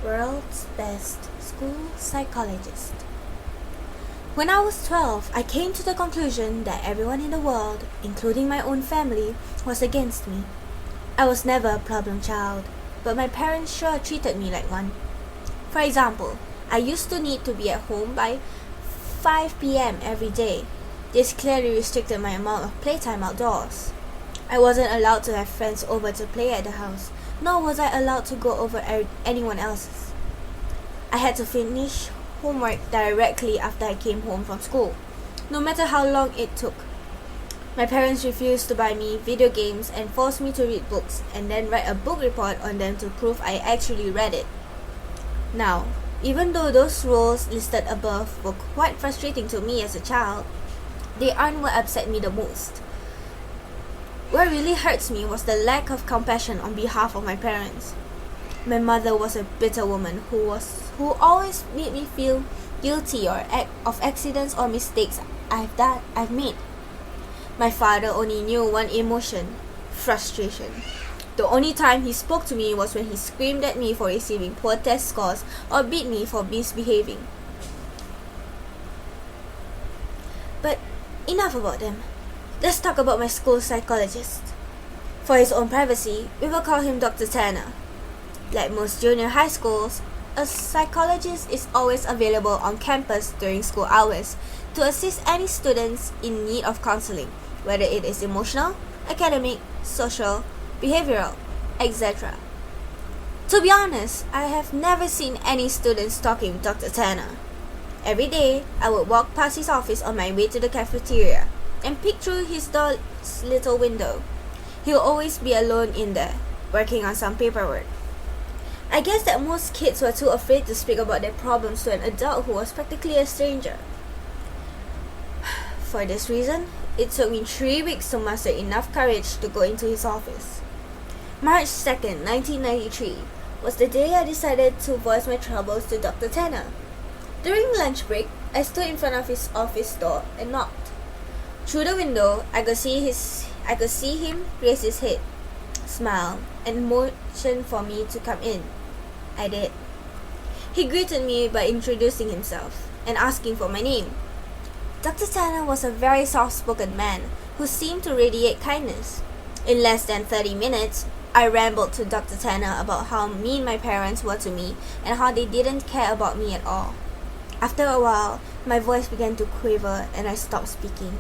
World's Best School Psychologist. When I was 12, I came to the conclusion that everyone in the world, including my own family, was against me. I was never a problem child, but my parents sure treated me like one. For example, I used to need to be at home by 5 p.m. every day. This clearly restricted my amount of playtime outdoors. I wasn't allowed to have friends over to play at the house, nor was I allowed to go over anyone else's. I had to finish homework directly after I came home from school, no matter how long it took. My parents refused to buy me video games and forced me to read books and then write a book report on them to prove I actually read it. Now, even though those rules listed above were quite frustrating to me as a child, they aren't what upset me the most. What really hurts me was the lack of compassion on behalf of my parents. My mother was a bitter woman who always made me feel guilty of accidents or mistakes I've made. My father only knew one emotion: frustration. The only time he spoke to me was when he screamed at me for receiving poor test scores or beat me for misbehaving. But enough about them. Let's talk about my school psychologist. For his own privacy, we will call him Dr. Tanner. Like most junior high schools, a psychologist is always available on campus during school hours to assist any students in need of counseling, whether it is emotional, academic, social, behavioral, etc. To be honest, I have never seen any students talking with Dr. Tanner. Every day, I would walk past his office on my way to the cafeteria and peek through his door's little window. He'll always be alone in there, working on some paperwork. I guess that most kids were too afraid to speak about their problems to an adult who was practically a stranger. For this reason, it took me 3 weeks to muster enough courage to go into his office. March 2nd, 1993 was the day I decided to voice my troubles to Dr. Tanner. During lunch break, I stood in front of his office door and knocked. Through the window, I could see him raise his head, smile, and motion for me to come in. I did. He greeted me by introducing himself and asking for my name. Dr. Tanner was a very soft-spoken man who seemed to radiate kindness. In less than 30 minutes, I rambled to Dr. Tanner about how mean my parents were to me and how they didn't care about me at all. After a while, my voice began to quiver and I stopped speaking.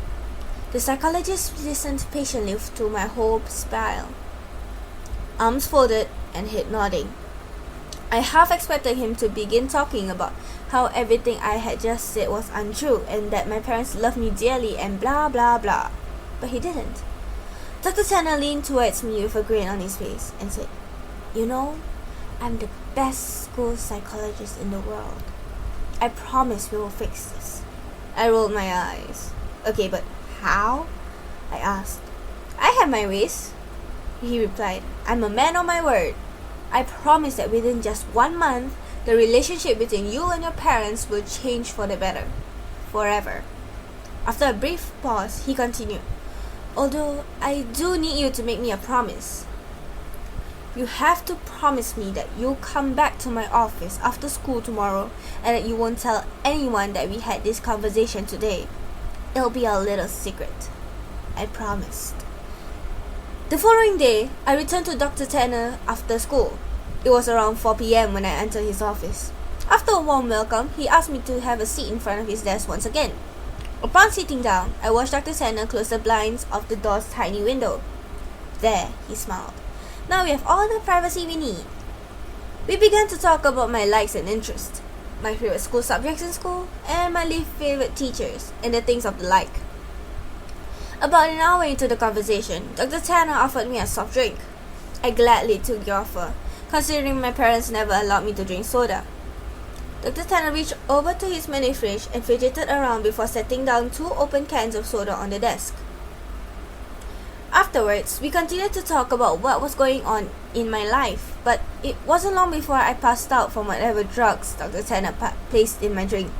The psychologist listened patiently to my whole spiel, arms folded and head nodding. I half expected him to begin talking about how everything I had just said was untrue and that my parents loved me dearly and blah blah blah. But he didn't. Dr. Tanner leaned towards me with a grin on his face and said, "You know, I'm the best school psychologist in the world. I promise we will fix this." I rolled my eyes. "Okay, but how?" I asked. "I have my ways," he replied. "I'm a man of my word. I promise that within just 1 month, the relationship between you and your parents will change for the better. Forever." After a brief pause, he continued, "Although I do need you to make me a promise. You have to promise me that you'll come back to my office after school tomorrow and that you won't tell anyone that we had this conversation today. It'll be a little secret." I promised. The following day, I returned to Dr. Tanner after school. It was around 4 p.m. when I entered his office. After a warm welcome, he asked me to have a seat in front of his desk once again. Upon sitting down, I watched Dr. Tanner close the blinds of the door's tiny window. "There," he smiled. "Now we have all the privacy we need." We began to talk about my likes and interests, my favorite school subjects in school, and my least favorite teachers, and the things of the like. About an hour into the conversation, Dr. Tanner offered me a soft drink. I gladly took the offer, considering my parents never allowed me to drink soda. Dr. Tanner reached over to his mini fridge and fidgeted around before setting down 2 open cans of soda on the desk. Afterwards, we continued to talk about what was going on in my life, but it wasn't long before I passed out from whatever drugs Dr. Tanner placed in my drink.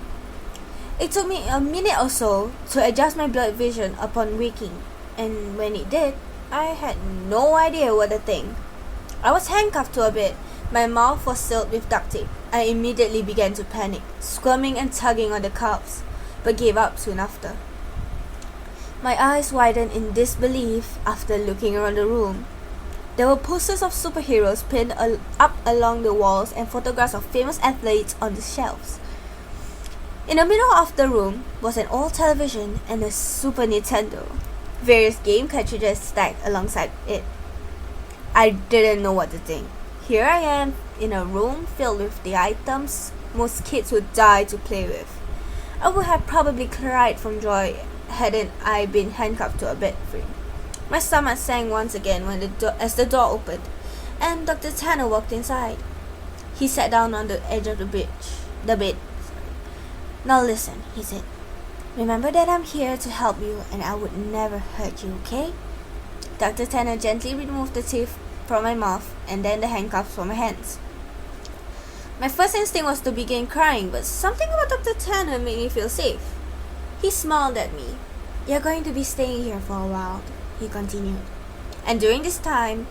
It took me a minute or so to adjust my blood vision upon waking, and when it did, I had no idea what to think. I was handcuffed to a bed, My mouth was sealed with duct tape. I immediately began to panic, squirming and tugging on the cuffs, but gave up soon after. My eyes widened in disbelief after looking around the room. There were posters of superheroes pinned up along the walls and photographs of famous athletes on the shelves. In the middle of the room was an old television and a Super Nintendo, various game cartridges stacked alongside it. I didn't know what to think. Here I am in a room filled with the items most kids would die to play with. I would have probably cried from joy hadn't I been handcuffed to a bed frame. My stomach sank once again as the door opened, and Dr. Tanner walked inside. He sat down on the edge of the bed. Now listen, he said. Remember that I'm here to help you and I would never hurt you, okay? Dr. Tanner gently removed the teeth from my mouth and then the handcuffs from my hands. My first instinct was to begin crying, but something about Dr. Tanner made me feel safe. He smiled at me. You're going to be staying here for a while, he continued. And during this time,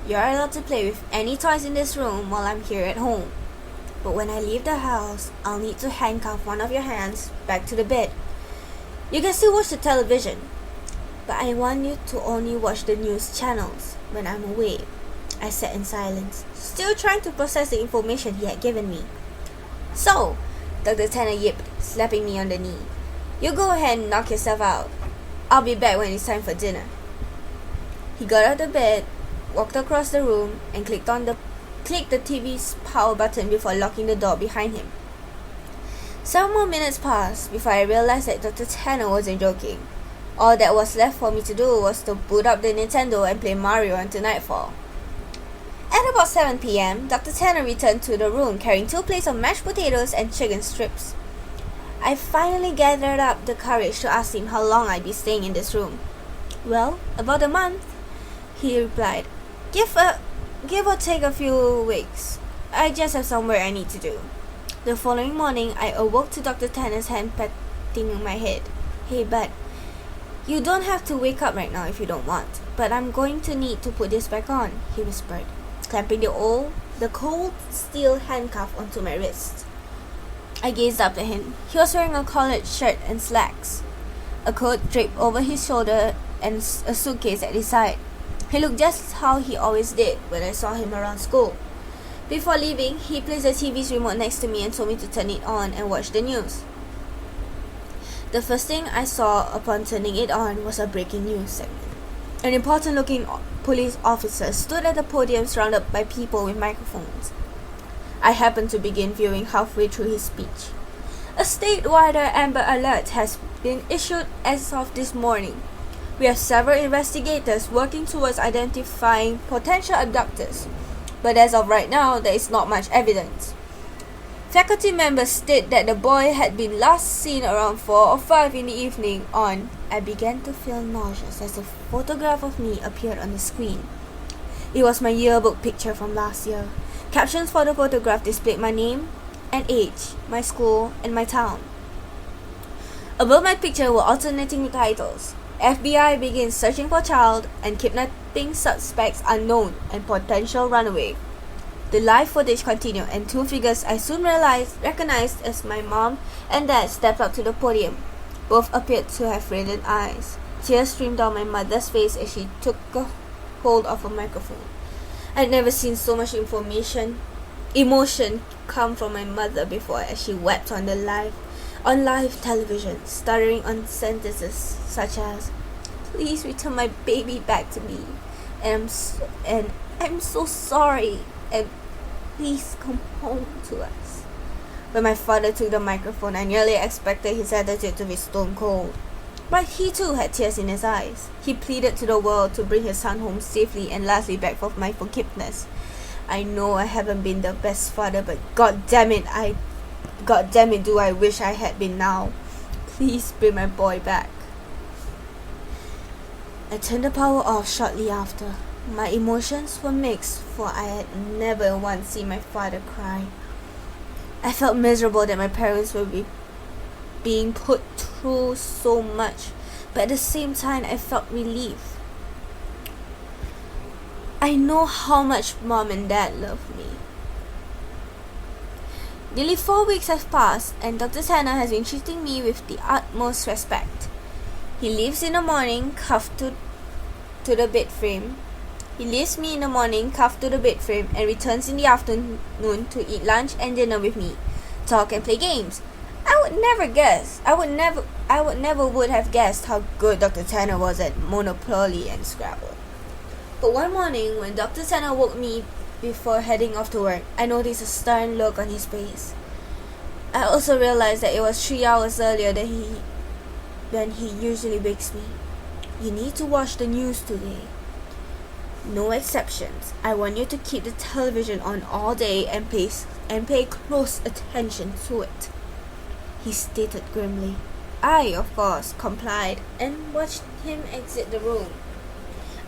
you're allowed to play with any toys in this room while I'm here at home. But when I leave the house, I'll need to handcuff one of your hands back to the bed. You can still watch the television, but I want you to only watch the news channels when I'm away. I sat in silence, still trying to process the information he had given me. So, Dr. Tanner yipped, slapping me on the knee. You go ahead and knock yourself out. I'll be back when it's time for dinner. He got out of bed, walked across the room, and clicked the TV's power button before locking the door behind him. Several more minutes passed before I realized that Dr. Tanner wasn't joking. All that was left for me to do was to boot up the Nintendo and play Mario until nightfall. At about 7 p.m., Dr. Tanner returned to the room carrying 2 plates of mashed potatoes and chicken strips. I finally gathered up the courage to ask him how long I'd be staying in this room. Well, about a month, he replied. Give or take a few weeks. I just have somewhere I need to do. The following morning, I awoke to Dr. Tanner's hand patting my head. Hey, bud, you don't have to wake up right now if you don't want, but I'm going to need to put this back on, he whispered, clamping the cold steel handcuff onto my wrist. I gazed up at him. He was wearing a collared shirt and slacks, a coat draped over his shoulder, and a suitcase at his side. He looked just how he always did when I saw him around school. Before leaving, he placed the TV's remote next to me and told me to turn it on and watch the news. The first thing I saw upon turning it on was a breaking news segment. An important-looking police officer stood at the podium surrounded by people with microphones. I happened to begin viewing halfway through his speech. A statewide Amber Alert has been issued as of this morning. We have several investigators working towards identifying potential abductors, but as of right now, there is not much evidence. Faculty members state that the boy had been last seen around 4 or 5 in the evening on. I began to feel nauseous as a photograph of me appeared on the screen. It was my yearbook picture from last year. Captions for the photograph displayed my name and age, my school, and my town. Above my picture were alternating titles. FBI begins searching for child and kidnapping suspects unknown and potential runaway. The live footage continued and 2 figures I soon recognized as my mom and dad stepped up to the podium. Both appeared to have radiant eyes. Tears streamed down my mother's face as she took a hold of a microphone. I'd never seen so much emotion come from my mother before as she wept on live television, stuttering on sentences such as, "Please return my baby back to me," and I'm so sorry, and please come home to us. When my father took the microphone, I nearly expected his attitude to be stone cold. But he too had tears in his eyes. He pleaded to the world to bring his son home safely and lastly begged for my forgiveness. I know I haven't been the best father, but God damn it, do I wish I had been now. Please bring my boy back. I turned the power off shortly after. My emotions were mixed, for I had never once seen my father cry. I felt miserable that my parents were being put through so much, but at the same time I felt relief. I know how much mom and dad love me. Nearly 4 weeks have passed, and Dr. Tanner has been treating me with the utmost respect. He leaves in the morning, cuffed to the bed frame. He leaves me in the morning, cuffed to the bed frame, and returns in the afternoon to eat lunch and dinner with me, talk and play games. I would never have guessed how good Dr. Tanner was at Monopoly and Scrabble. But one morning, when Dr. Tanner woke me before heading off to work, I noticed a stern look on his face. I also realized that it was 3 hours earlier than he usually wakes me. You need to watch the news today. No exceptions. I want you to keep the television on all day and pay close attention to it, he stated grimly. I, of course, complied and watched him exit the room.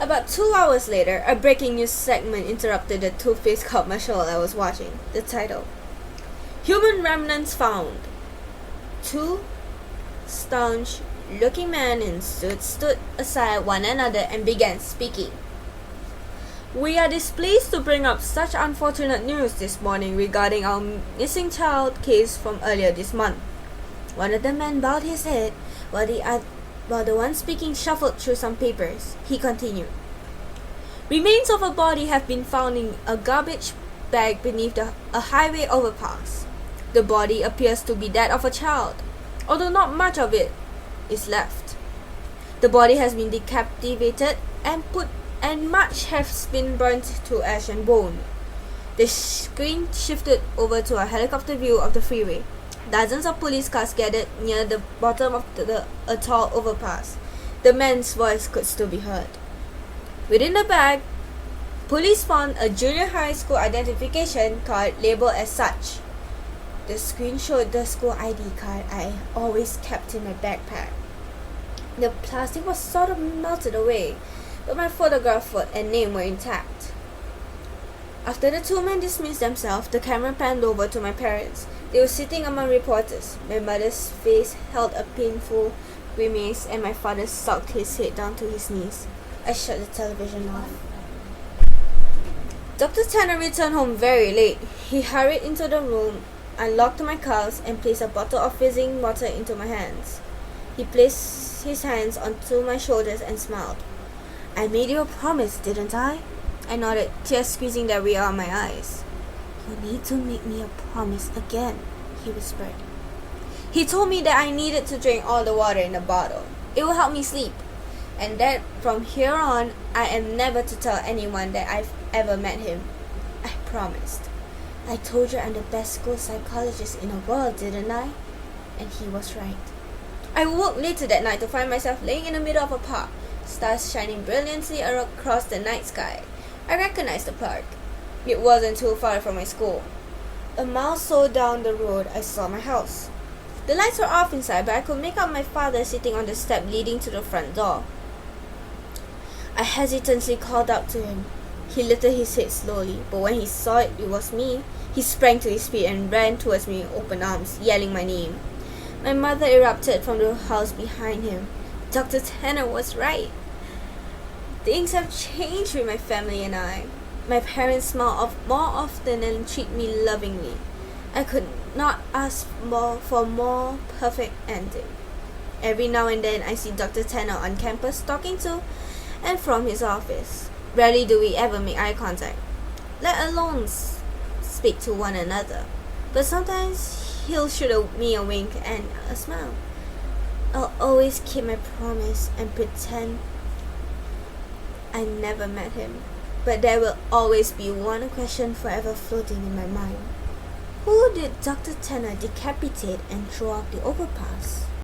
About 2 hours later, a breaking news segment interrupted the toothpaste commercial I was watching. The title: Human remnants found. 2 staunch-looking men in suits stood aside one another and began speaking. We are displeased to bring up such unfortunate news this morning regarding our missing child case from earlier this month. One of the men bowed his head while the one speaking shuffled through some papers. He continued. Remains of a body have been found in a garbage bag beneath a highway overpass. The body appears to be that of a child, although not much of it is left. The body has been decapitated and much has been burnt to ash and bone. The screen shifted over to a helicopter view of the freeway. Dozens of police cars gathered near the bottom of a tall overpass. The man's voice could still be heard. Within the bag, police found a junior high school identification card labeled as such. The screen showed the school ID card I always kept in my backpack. The plastic was sort of melted away, but my photograph and name were intact. After the 2 men dismissed themselves, the camera panned over to my parents. They were sitting among reporters. My mother's face held a painful grimace, and my father sucked his head down to his knees. I shut the television off. Dr. Tanner returned home very late. He hurried into the room, unlocked my cuffs, and placed a bottle of fizzing water into my hands. He placed his hands onto my shoulders and smiled. I made you a promise, didn't I? I nodded, tears squeezing their way out of my eyes. You need to make me a promise again, he whispered. He told me that I needed to drink all the water in the bottle. It will help me sleep. And that from here on, I am never to tell anyone that I've ever met him. I promised. I told you I'm the best school psychologist in the world, didn't I? And he was right. I woke later that night to find myself laying in the middle of a park, stars shining brilliantly across the night sky. I recognized the park. It wasn't too far from my school. A mile or so down the road, I saw my house. The lights were off inside, but I could make out my father sitting on the step leading to the front door. I hesitantly called out to him. He lifted his head slowly, but when he saw it was me, he sprang to his feet and ran towards me with open arms, yelling my name. My mother erupted from the house behind him. Dr. Tanner was right. Things have changed with my family and I. My parents smile more often and treat me lovingly. I could not ask for a more perfect ending. Every now and then I see Dr. Tanner on campus talking to and from his office. Rarely do we ever make eye contact, let alone speak to one another. But sometimes he'll shoot me a wink and a smile. I'll always keep my promise and pretend I never met him. But there will always be one question forever floating in my mind. Who did Dr. Tanner decapitate and throw off the overpass?